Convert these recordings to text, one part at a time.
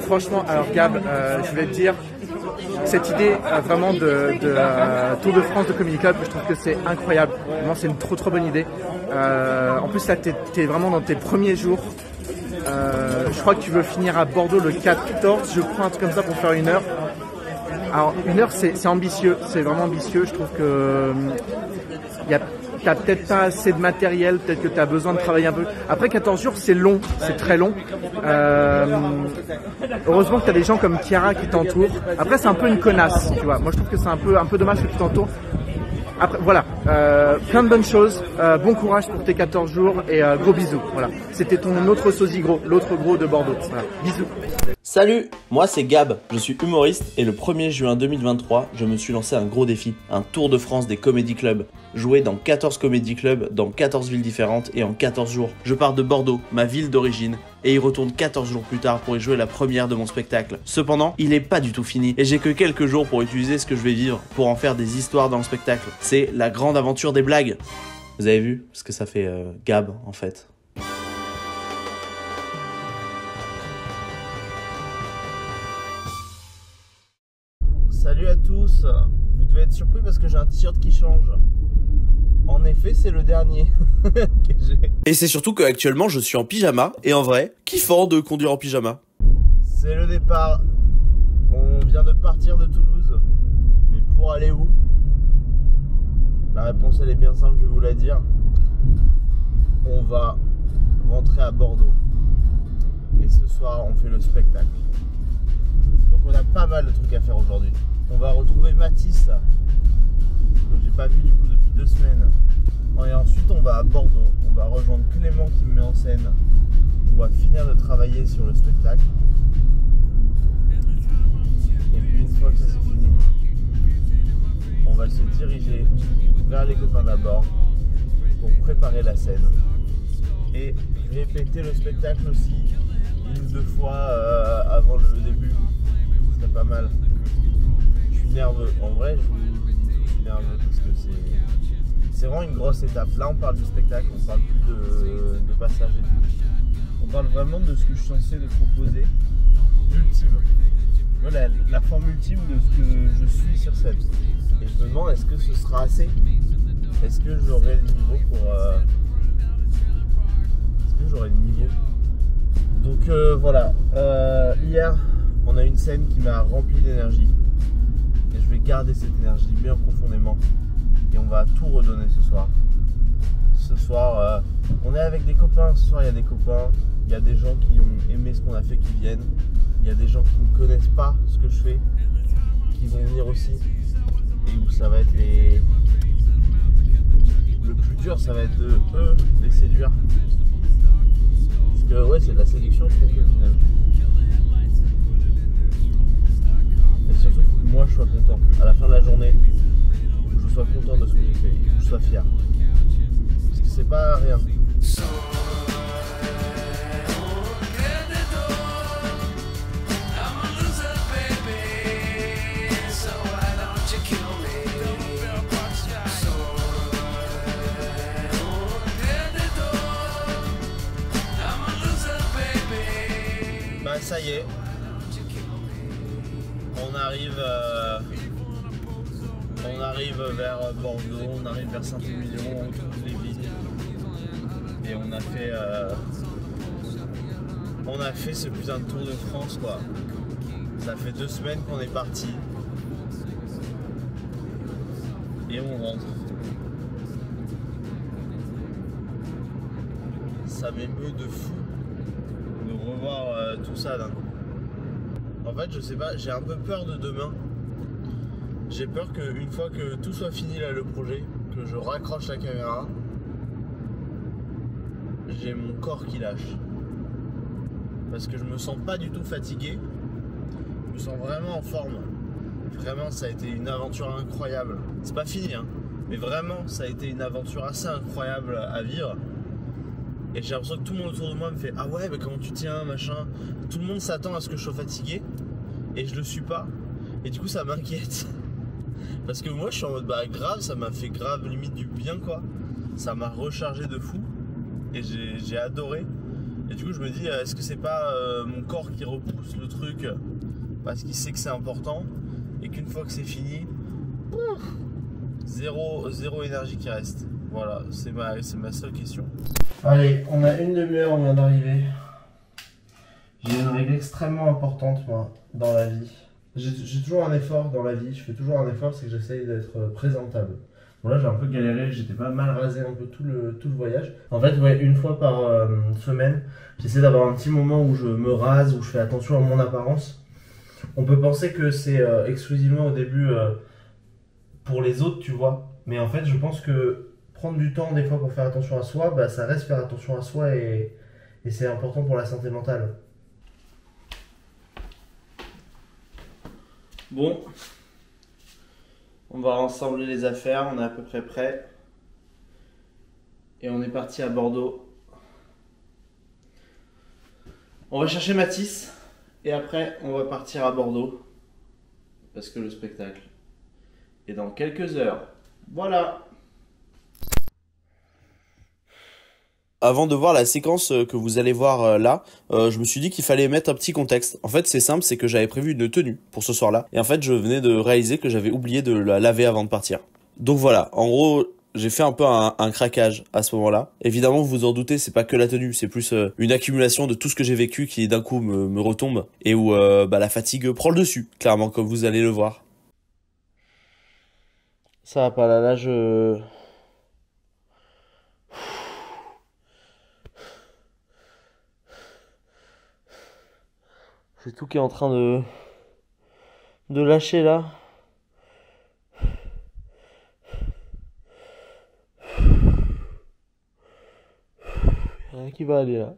Franchement, alors Gab, je voulais te dire, cette idée vraiment de Tour de France de Comedy Club, je trouve que c'est incroyable. Vraiment, c'est une trop bonne idée. En plus, là, t'es vraiment dans tes premiers jours. Je crois que tu veux finir à Bordeaux le 14, je crois, un truc comme ça pour faire 1 heure. Alors, 1 heure, c'est ambitieux, c'est vraiment ambitieux. Je trouve que t'as peut-être pas assez de matériel, peut-être que t'as besoin de travailler un peu. Après 14 jours, c'est long, c'est très long. Heureusement que t'as des gens comme Chiara qui t'entourent. Après, c'est un peu une connasse, tu vois. Moi, je trouve que c'est un peu dommage que tu t'entoures. Après, voilà, plein de bonnes choses. Bon courage pour tes 14 jours et gros bisous. Voilà, c'était ton autre sosie gros, l'autre gros de Bordeaux. Voilà, bisous. Salut, moi c'est Gab, je suis humoriste et le 1er juin 2023, je me suis lancé un gros défi, un tour de France des comédie clubs. Jouer dans 14 comédie clubs, dans 14 villes différentes et en 14 jours. Je pars de Bordeaux, ma ville d'origine, et y retourne 14 jours plus tard pour y jouer la première de mon spectacle. Cependant, il est pas du tout fini et j'ai que quelques jours pour utiliser ce que je vais vivre, pour en faire des histoires dans le spectacle. C'est la grande aventure des blagues. Vous avez vu? Parce que ça fait Gab en fait. Salut à tous, vous devez être surpris parce que j'ai un t-shirt qui change. En effet, c'est le dernier que j'ai. Et c'est surtout qu'actuellement je suis en pyjama, et en vrai, kiffant de conduire en pyjama. C'est le départ. On vient de partir de Toulouse. Mais pour aller où? La réponse elle est bien simple, je vais vous la dire. On va rentrer à Bordeaux. Et ce soir, on fait le spectacle. Donc on a pas mal de trucs à faire aujourd'hui. On va retrouver Mathis, que j'ai pas vu du coup depuis 2 semaines. Et ensuite on va à Bordeaux, on va rejoindre Clément qui me met en scène. On va finir de travailler sur le spectacle. Et puis une fois que ça c'est fini, on va se diriger vers les copains d'abord pour préparer la scène. Et répéter le spectacle aussi 1 ou 2 fois avant le début. C'est pas mal. Je suis nerveux. En vrai, je suis nerveux parce que c'est vraiment une grosse étape. Là, on parle du spectacle, on parle plus de passage et tout. On parle vraiment de ce que je suis censé de proposer. L'ultime. Voilà, la forme ultime de ce que je suis sur scène. Et je me demande, est-ce que ce sera assez? Est-ce que j'aurai le niveau pour... Est-ce que j'aurai le niveau? Donc voilà. Hier... on a une scène qui m'a rempli d'énergie et je vais garder cette énergie bien profondément et on va tout redonner ce soir. Ce soir, on est avec des copains, ce soir il y a des copains, il y a des gens qui ont aimé ce qu'on a fait qui viennent, il y a des gens qui ne connaissent pas ce que je fais, qui vont venir aussi et où ça va être le plus dur, ça va être de eux les séduire. Parce que ouais, c'est de la séduction je trouve au final. Et surtout, il faut que moi je sois content. À la fin de la journée, il faut que je sois content de ce que j'ai fait. Il faut que je sois fier. Parce que c'est pas rien. Bah ça y est. On arrive vers Bordeaux, on arrive vers Saint-Émilion, on trouve les villes. Et on a fait ce putain de Tour de France quoi. Ça fait 2 semaines qu'on est parti. Et on rentre. Ça m'émeut de fou de revoir tout ça d'un coup. En fait, je sais pas, j'ai un peu peur de demain. J'ai peur qu'une fois que tout soit fini là, le projet, que je raccroche la caméra, j'ai mon corps qui lâche. Parce que je me sens pas du tout fatigué. Je me sens vraiment en forme. Vraiment, ça a été une aventure incroyable. C'est pas fini, hein. Mais vraiment, ça a été une aventure assez incroyable à vivre. Et j'ai l'impression que tout le monde autour de moi me fait « Ah ouais, mais comment tu tiens, machin ?» Tout le monde s'attend à ce que je sois fatigué. Et je le suis pas. Et du coup, ça m'inquiète. Parce que moi, je suis en mode « Bah grave, ça m'a fait grave limite du bien, quoi. » Ça m'a rechargé de fou. Et j'ai adoré. Et du coup je me dis est-ce que c'est pas mon corps qui repousse le truc parce qu'il sait que c'est important et qu'une fois que c'est fini, zéro énergie qui reste. Voilà, c'est ma seule question. Allez, on a une demi-heure, on vient d'arriver. J'ai une règle extrêmement importante moi dans la vie. J'ai toujours un effort dans la vie, je fais toujours un effort, c'est que j'essaye d'être présentable. Bon là j'ai un peu galéré, j'étais pas mal rasé un peu tout le voyage. En fait ouais, une fois par semaine, j'essaie d'avoir un petit moment où je me rase, où je fais attention à mon apparence. On peut penser que c'est exclusivement au début pour les autres, tu vois. Mais en fait je pense que prendre du temps des fois pour faire attention à soi, bah, ça reste faire attention à soi et c'est important pour la santé mentale. Bon, on va rassembler les affaires, on est à peu près prêt. Et on est parti à Bordeaux. On va chercher Mathis et après on va partir à Bordeaux. Parce que le spectacle est dans quelques heures. Voilà. Avant de voir la séquence que vous allez voir là, je me suis dit qu'il fallait mettre un petit contexte. En fait, c'est simple, c'est que j'avais prévu une tenue pour ce soir-là. Et en fait, je venais de réaliser que j'avais oublié de la laver avant de partir. Donc voilà, en gros, j'ai fait un peu un craquage à ce moment-là. Évidemment, vous vous en doutez, c'est pas que la tenue, c'est plus une accumulation de tout ce que j'ai vécu qui d'un coup me retombe. Et où la fatigue prend le dessus, clairement, comme vous allez le voir. Ça va pas là, je... C'est tout qui est en train de lâcher là. Rien qui va aller là.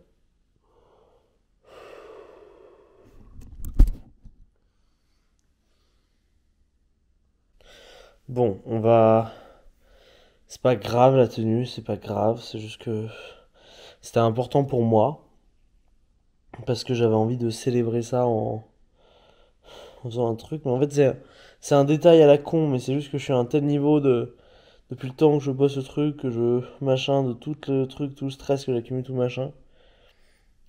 Bon, on va... C'est pas grave la tenue, c'est pas grave, c'est juste que c'était important pour moi. Parce que j'avais envie de célébrer ça en faisant un truc. Mais en fait, c'est un détail à la con, mais c'est juste que je suis à un tel niveau depuis le temps que je bosse ce truc, que je machin, de tout le truc, tout le stress que j'accumule, tout machin.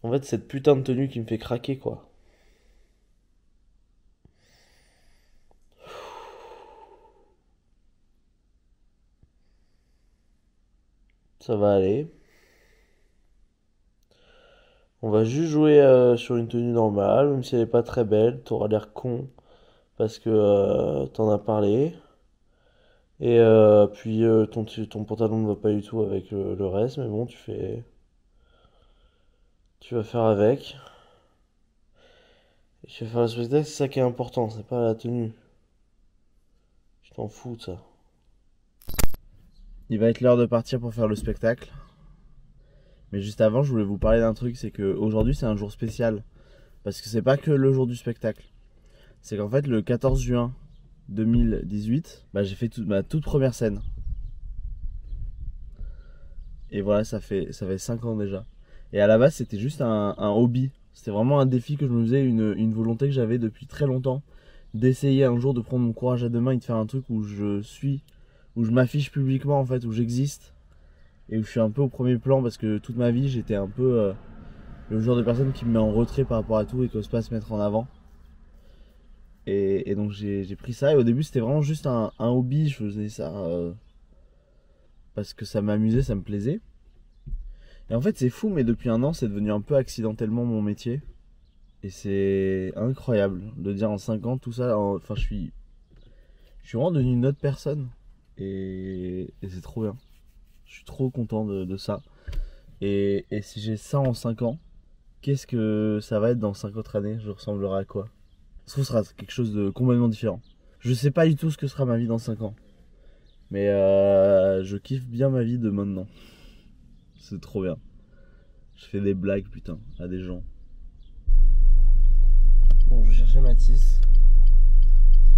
En fait, cette putain de tenue qui me fait craquer, quoi. Ça va aller. On va juste jouer sur une tenue normale, même si elle est pas très belle. T'auras l'air con parce que t'en as parlé. Et puis ton pantalon ne va pas du tout avec le reste, mais bon, tu vas faire avec. Et tu vas faire le spectacle, c'est ça qui est important, c'est pas la tenue. Je t'en fous de ça. Il va être l'heure de partir pour faire le spectacle. Mais juste avant, je voulais vous parler d'un truc, c'est que aujourd'hui c'est un jour spécial. Parce que c'est pas que le jour du spectacle. C'est qu'en fait, le 14 juin 2018, j'ai fait ma toute première scène. Et voilà, ça fait 5 ans déjà. Et à la base, c'était juste un hobby. C'était vraiment un défi que je me faisais, une volonté que j'avais depuis très longtemps. D'essayer un jour de prendre mon courage à deux mains et de faire un truc où je m'affiche publiquement en fait, où j'existe. Et où je suis un peu au premier plan parce que toute ma vie j'étais un peu le genre de personne qui me met en retrait par rapport à tout et qui n'ose pas se mettre en avant. Et donc j'ai pris ça et au début c'était vraiment juste un hobby, je faisais ça parce que ça m'amusait, ça me plaisait. Et en fait c'est fou mais depuis un an c'est devenu un peu accidentellement mon métier. Et c'est incroyable de dire en 5 ans tout ça, enfin je suis vraiment devenu une autre personne et c'est trop bien. Je suis trop content de ça. Et si j'ai ça en 5 ans, qu'est-ce que ça va être dans 5 autres années? Je ressemblerai à quoi? Ce sera quelque chose de complètement différent. Je sais pas du tout ce que sera ma vie dans 5 ans. Mais je kiffe bien ma vie de maintenant. C'est trop bien. Je fais des blagues putain à des gens. Bon, je vais chercher Mathis.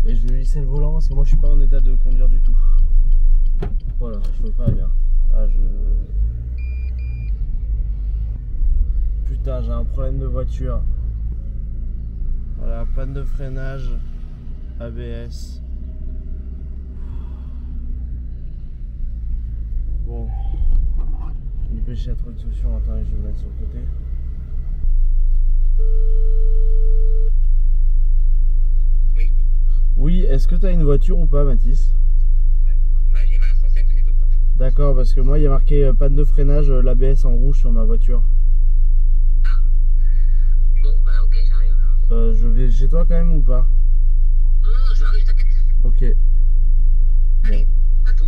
Et je vais lui laisser le volant parce que moi je suis pas en état de conduire du tout. Voilà, je veux pas bien. Putain, j'ai un problème de voiture. Voilà, panne de freinage, ABS. Bon, dépêcher à trouver une solution. Attendez, je vais me mettre sur le côté. Oui. Oui, est-ce que tu as une voiture ou pas, Mathis? Bah, j'ai ma 107, mais d'autres pas. D'accord, parce que moi il y a marqué panne de freinage, l'ABS en rouge sur ma voiture. Bon, bah, ok, j'arrive. Je vais chez toi quand même ou pas? Non, non, j'arrive, t'inquiète. Ok. Allez, à tout.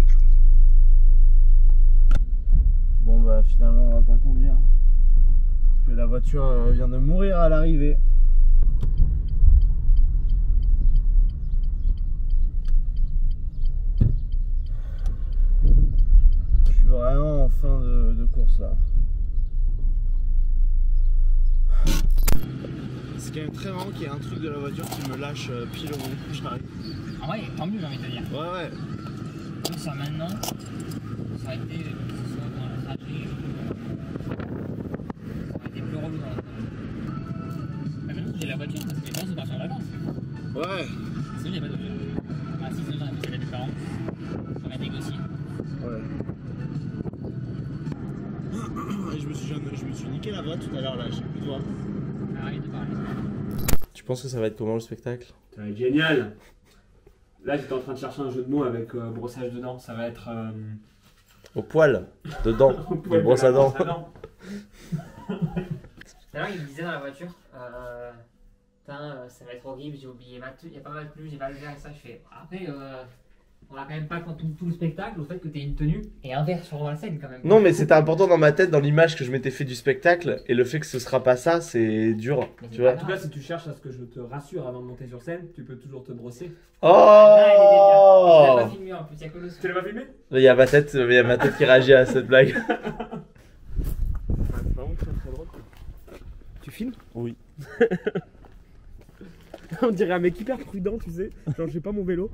Bon bah finalement on va pas conduire. Parce que la voiture vient de mourir à l'arrivée. Je suis vraiment en fin de course là. C'est quand même très marrant qu'il y ait un truc de la voiture qui me lâche pile au moment où j'arrive. Ah ouais, tant mieux, j'ai envie de te dire. Ouais. Tout ça maintenant, ça aurait été, que ce soit dans le trajet, ça aurait été plus relou dans la Mais maintenant, j'ai la voiture parce que les parents sont partis en vacances. Ouais. Sinon, j'ai pas de voiture. Ah si, sinon, j'en ai posé à mes parents. On va négocier. Ouais. Je me suis niqué la voix tout à l'heure là, je sais plus toi. Arrête de parler. Tu penses que ça va être comment le spectacle? Ça va être génial. Là, j'étais en train de chercher un jeu de mots avec brossage de dents. Ça va être. Au poil, dedans, poil de brosse à dents. D'ailleurs, il me disait dans la voiture, putain, ça va être horrible, j'ai oublié ma tenue, il n'y a pas ma tenue, j'ai pas le verre et ça. Je fais, après, on va quand même pas compter tout le spectacle au fait que tu aies une tenue et un verre sur la scène quand même. Non, mais c'était important dans ma tête, dans l'image que je m'étais fait du spectacle, et le fait que ce sera pas ça, c'est dur, Mais tu c'est vois. pas En tout cas, si tu cherches à ce que je te rassure avant de monter sur scène, tu peux toujours te brosser. Oh! Je l'ai pas filmé en plus, il y a que le son. Tu l'as pas filmé? Il y a ma tête qui réagit à cette blague. C'est vraiment très très drôle. Tu filmes? Oui. On dirait un mec hyper prudent, tu sais. Genre, j'ai pas mon vélo.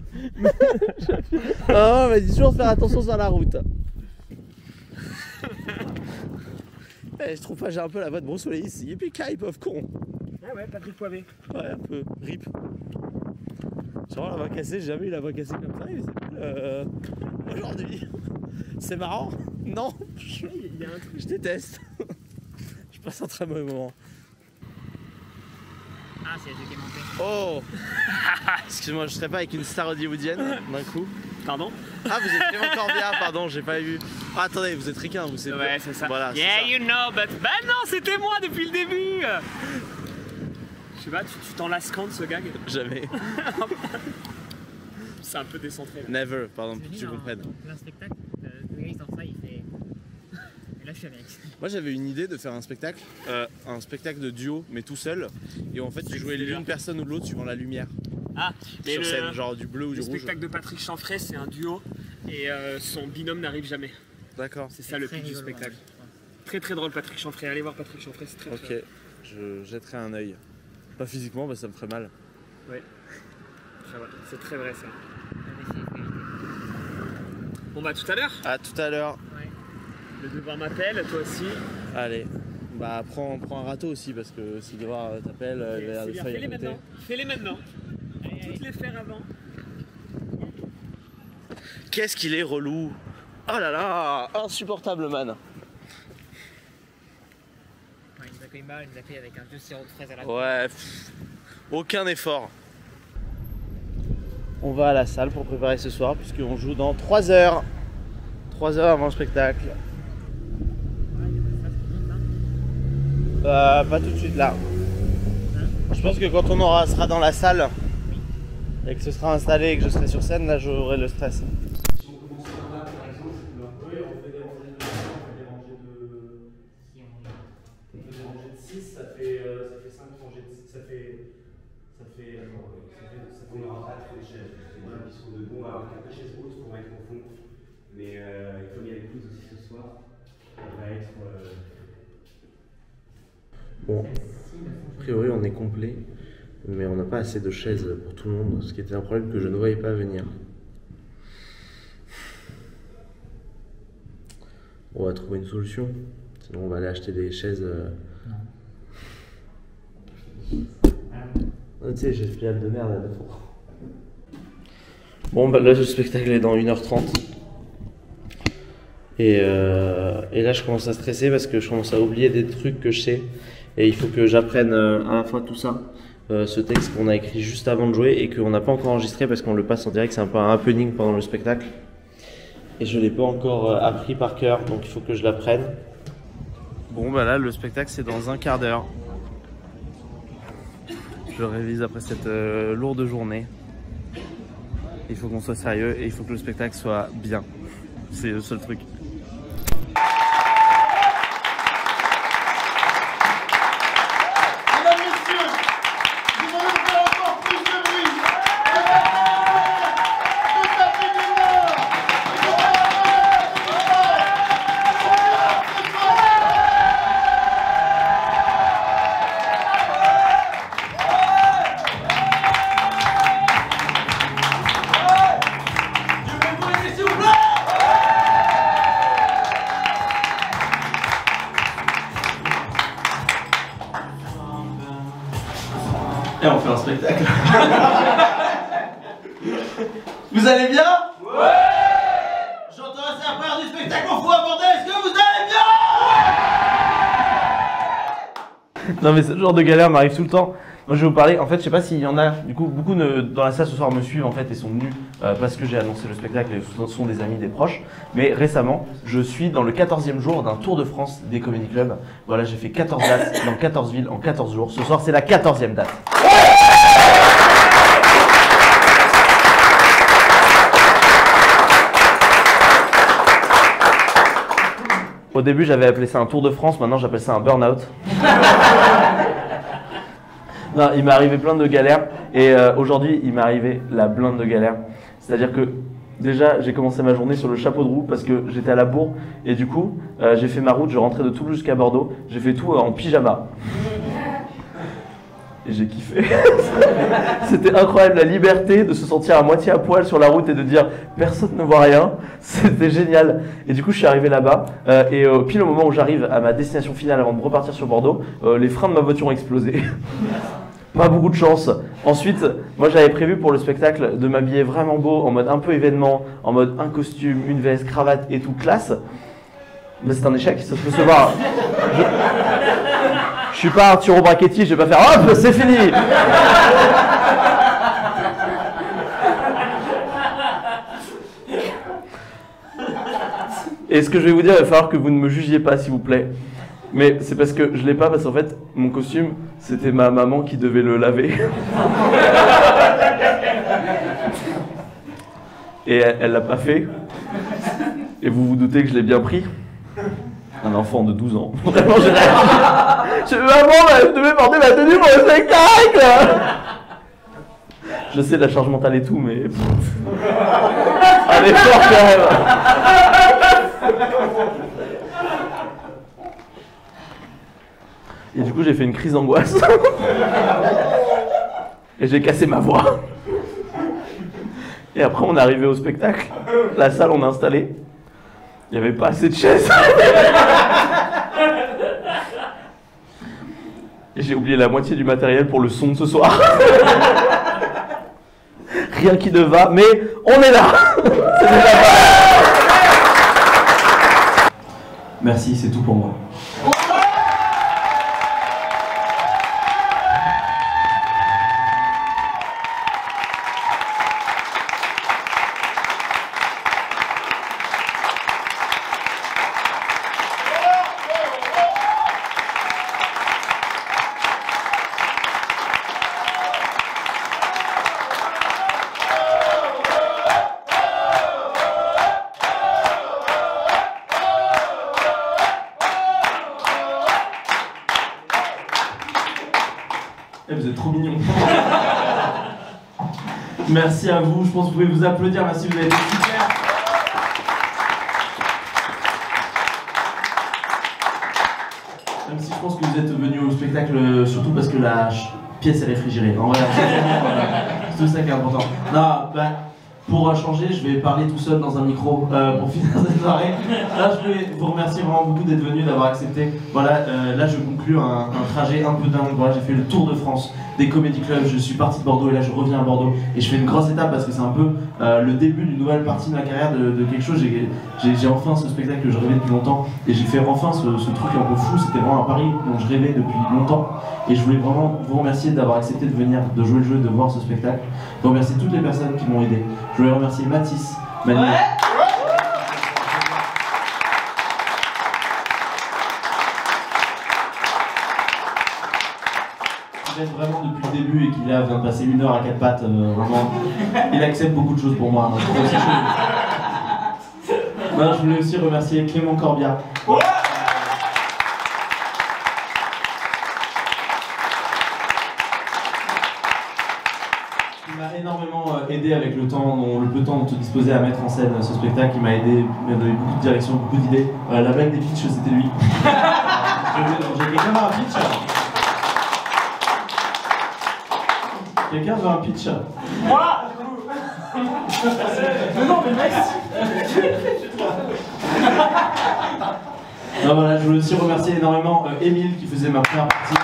Oh, mais dis toujours de faire attention sur la route. Je trouve pas, j'ai un peu la voix de Bruce Willis ici. Et puis Kai, pauvre con. Ah ouais, Patrick Poivet. Ouais, un peu. Rip. Genre la voix cassée, j'ai jamais eu la voix cassée comme ça. Et c'est cool. Aujourd'hui. C'est marrant? Non. Il y a un truc. Je déteste. Je passe un très mauvais moment. Ah, c'est le jeu qui est monté. Oh. Excuse-moi, je serais pas avec une star hollywoodienne d'un coup. Pardon? Ah, vous êtes Clément Corbia, pardon, j'ai pas vu. Ah, attendez, vous êtes ricain, vous c'est. Ouais, c'est ça. Voilà, c'est Yeah, ça. you know, but. Bah non, c'était moi depuis le début! Je sais pas, tu t'en lasses quand de ce gag? Jamais. C'est un peu décentré. Là. Never, pardon, pour que tu comprennes. Un spectacle, le gars il sort ça, il fait. Et là je suis avec. Moi j'avais une idée de faire un spectacle de duo, mais tout seul. Et en fait, tu jouais l'une personne ou l'autre suivant la lumière. Ah, mais Sur scène, genre du bleu ou du le rouge. spectacle de Patrick Chanfray, c'est un duo et son binôme n'arrive jamais. D'accord. C'est ça le Très but du rigolo, spectacle. ouais. Très très drôle Patrick Chanfray, allez voir Patrick Chanfray, c'est très Ok, très je jetterai un œil. Pas physiquement, ça me ferait mal. drôle. C'est très vrai ça. On va essayer de éviter. Bon bah tout à l'heure, À tout à l'heure. Ouais. le devoir m'appelle, toi aussi. Allez. Bah prends un râteau aussi parce que si le devoir t'appelle, il va y avoir C'est des bien, feuilles à fais-les côté. maintenant. Fais-les maintenant. Allez, allez. Toutes les faire avant. Qu'est-ce qu'il est relou. Oh là là, insupportable man. Ouais, il nous accueille mal, il nous accueille avec un vieux sirop de fraise à la Ouais, aucun effort. On va à la salle pour préparer ce soir puisqu'on joue dans 3 heures. 3 heures avant le spectacle. Pas tout de suite là. Je pense que quand on sera dans la salle et que ce sera installé et que je serai sur scène, là j'aurai le stress. Si on commence par là par exemple, oui, on peut déranger de 6, ça fait 5 rangées de 6, ça fait. On n'aura pas trop de chaises, justement, puisqu'on on va avoir quelques chaises hautes pour mettre au fond. Mais comme il y a le quiz aussi ce soir, on va être. Bon, a priori on est complet, mais on n'a pas assez de chaises pour tout le monde, ce qui était un problème que je ne voyais pas venir. On va trouver une solution, sinon on va aller acheter des chaises. Ah, tu sais, j'ai ce de merde là devant. Bon, bah là le spectacle est dans 1h30. Et là je commence à stresser parce que je commence à oublier des trucs que je sais. Et il faut que j'apprenne à la fois tout ça, ce texte qu'on a écrit juste avant de jouer et qu'on n'a pas encore enregistré parce qu'on le passe en direct, c'est un peu un happening pendant le spectacle. Et je ne l'ai pas encore appris par cœur, donc il faut que je l'apprenne. Bon bah là, le spectacle c'est dans un quart d'heure. Je révise après cette lourde journée. Il faut qu'on soit sérieux et il faut que le spectacle soit bien. C'est le seul truc. Et on fait un spectacle. Vous allez bien? Ouais! J'entends assez après du spectacle, on fout à bordel, est-ce que vous allez bien? Non mais ce genre de galère m'arrive tout le temps. Moi je vais vous parler, en fait je sais pas s'il y en a, du coup beaucoup dans la salle ce soir me suivent en fait et sont venus parce que j'ai annoncé le spectacle et sont des amis, des proches. Mais récemment, je suis dans le 14e jour d'un Tour de France des Comedy Club. Voilà, j'ai fait 14 dates dans 14 villes en 14 jours. Ce soir c'est la 14e date. Au début j'avais appelé ça un Tour de France, maintenant j'appelle ça un burn-out. Non, il m'est arrivé plein de galères et aujourd'hui il m'est arrivé la blinde de galères. C'est-à-dire que déjà j'ai commencé ma journée sur le chapeau de roue parce que j'étais à la bourre et du coup j'ai fait ma route, je rentrais de Toulouse jusqu'à Bordeaux, j'ai fait tout en pyjama. Et j'ai kiffé. C'était incroyable, la liberté de se sentir à moitié à poil sur la route et de dire personne ne voit rien. C'était génial. Et du coup, je suis arrivé là-bas et pile au moment où j'arrive à ma destination finale avant de repartir sur Bordeaux, les freins de ma voiture ont explosé. Pas beaucoup de chance. Ensuite, moi j'avais prévu pour le spectacle de m'habiller vraiment beau, en mode un peu événement, en mode un costume, une veste, cravate et tout classe. Mais c'est un échec, ça peut se voir. Je suis pas Arturo Brachetti, je vais pas faire hop, c'est fini. Et ce que je vais vous dire, il va falloir que vous ne me jugiez pas s'il vous plaît. Mais c'est parce que je l'ai pas, parce qu'en fait, mon costume, c'était ma maman qui devait le laver. Et elle l'a pas fait. Et vous vous doutez que je l'ai bien pris. Un enfant de 12 ans. Vraiment, maman, je devais porter ma tenue pour le spectacle. Je sais la charge mentale et tout, mais... Elle est forte quand même. Et du coup, j'ai fait une crise d'angoisse. Et j'ai cassé ma voix. Et après, on est arrivé au spectacle. La salle, on a installé. Il n'y avait pas assez de chaises. Et j'ai oublié la moitié du matériel pour le son de ce soir. Rien qui ne va, mais on est là. C'est déjà pas... Merci, c'est tout pour moi. Vous êtes trop mignons. Merci à vous, je pense que vous pouvez vous applaudir, merci, vous avez été super. Même si je pense que vous êtes venus au spectacle surtout parce que la pièce est réfrigérée. En vrai, c'est tout ça qui est important. Non, bah, pour changer, je vais parler tout seul dans un micro pour finir cette soirée. Là, je voulais vous remercier vraiment beaucoup d'être venus, d'avoir accepté. Voilà, là je conclue. conclu un trajet un peu dingue. Voilà, j'ai fait le tour de France des comédie clubs, je suis parti de Bordeaux et là je reviens à Bordeaux. Et je fais une grosse étape parce que c'est un peu le début d'une nouvelle partie de ma carrière, de quelque chose. J'ai enfin ce spectacle que je rêvais depuis longtemps et j'ai fait enfin ce truc un peu fou. C'était vraiment un pari dont je rêvais depuis longtemps. Et je voulais vraiment vous remercier d'avoir accepté de venir, de jouer le jeu, de voir ce spectacle. Je remercie toutes les personnes qui m'ont aidé. Je voulais remercier Mathis, Manu. Vraiment depuis le début et qu'il vient de passer 1 heure à 4 pattes, vraiment, il accepte beaucoup de choses pour moi. Non, je voulais aussi remercier Clément Corbia. Il m'a énormément aidé avec le temps dont tu disposais à mettre en scène ce spectacle. Il m'a aidé, il m'a donné beaucoup de directions, beaucoup d'idées. La blague des pitchs, c'était lui. J'ai quelqu'un dans un pitch. Quelqu'un veut un pitch? Moi. Mais non, mais merci. Non, voilà, je voulais aussi remercier énormément Émile qui faisait ma première partie.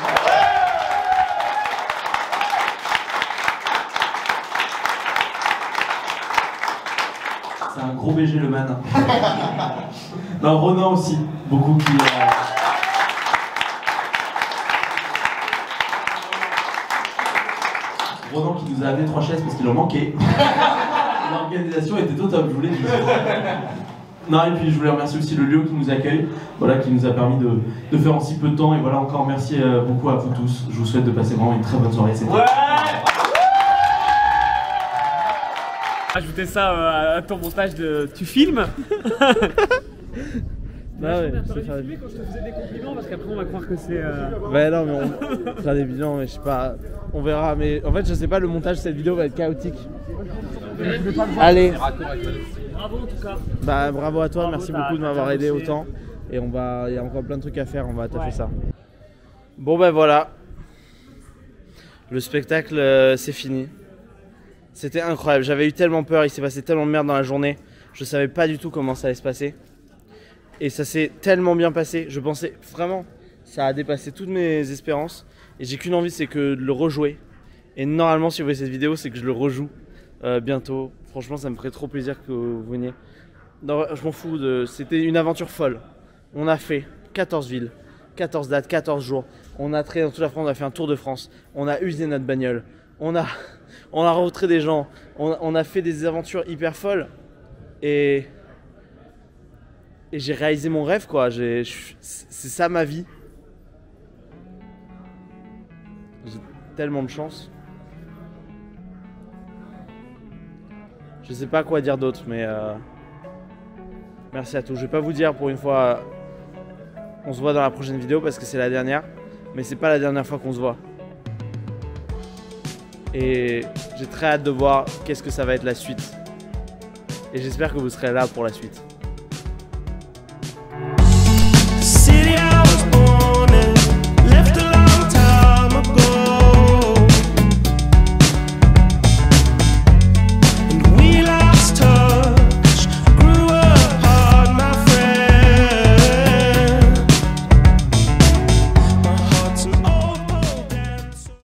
C'est un gros BG le man. Non, Ronan aussi, beaucoup qui... Ronan qui nous a amené 3 chaises parce qu'il en manquait. L'organisation était au top, je voulais dire. Non, et puis je voulais remercier aussi le lieu qui nous accueille, voilà, qui nous a permis de faire en si peu de temps. Et voilà, encore merci beaucoup à vous tous. Je vous souhaite de passer vraiment une très bonne soirée. Ouais. Ajouter ça à ton montage de... Tu filmes? Bah ouais, t'aurais dû filmer quand je te faisais des compliments parce qu'après on va croire que c'est... Bah non mais on fera des bilans mais je sais pas, on verra mais en fait je sais pas, le montage de cette vidéo va être chaotique. Allez. Bravo en tout cas. Bah bravo à toi, merci beaucoup de m'avoir aidé bossé. autant. Et il y a encore plein de trucs à faire, on va taffer ça. Bon bah voilà. Le spectacle c'est fini. C'était incroyable, j'avais eu tellement peur, il s'est passé tellement de merde dans la journée. Je savais pas du tout comment ça allait se passer. Et ça s'est tellement bien passé, je pensais vraiment, ça a dépassé toutes mes espérances. Et j'ai qu'une envie, c'est que de le rejouer. Et normalement, si vous voyez cette vidéo, c'est que je le rejoue bientôt. Franchement, ça me ferait trop plaisir que vous veniez. Non, je m'en fous, c'était une aventure folle. On a fait 14 villes, 14 dates, 14 jours. On a traité dans toute la France, on a fait un tour de France. On a usé notre bagnole. On a rencontré des gens. On a fait des aventures hyper folles. Et j'ai réalisé mon rêve, quoi. C'est ça ma vie. J'ai tellement de chance. Je sais pas quoi dire d'autre, mais merci à tous. Je vais pas vous dire pour une fois, on se voit dans la prochaine vidéo parce que c'est la dernière, mais c'est pas la dernière fois qu'on se voit. Et j'ai très hâte de voir qu'est-ce que ça va être la suite. Et j'espère que vous serez là pour la suite.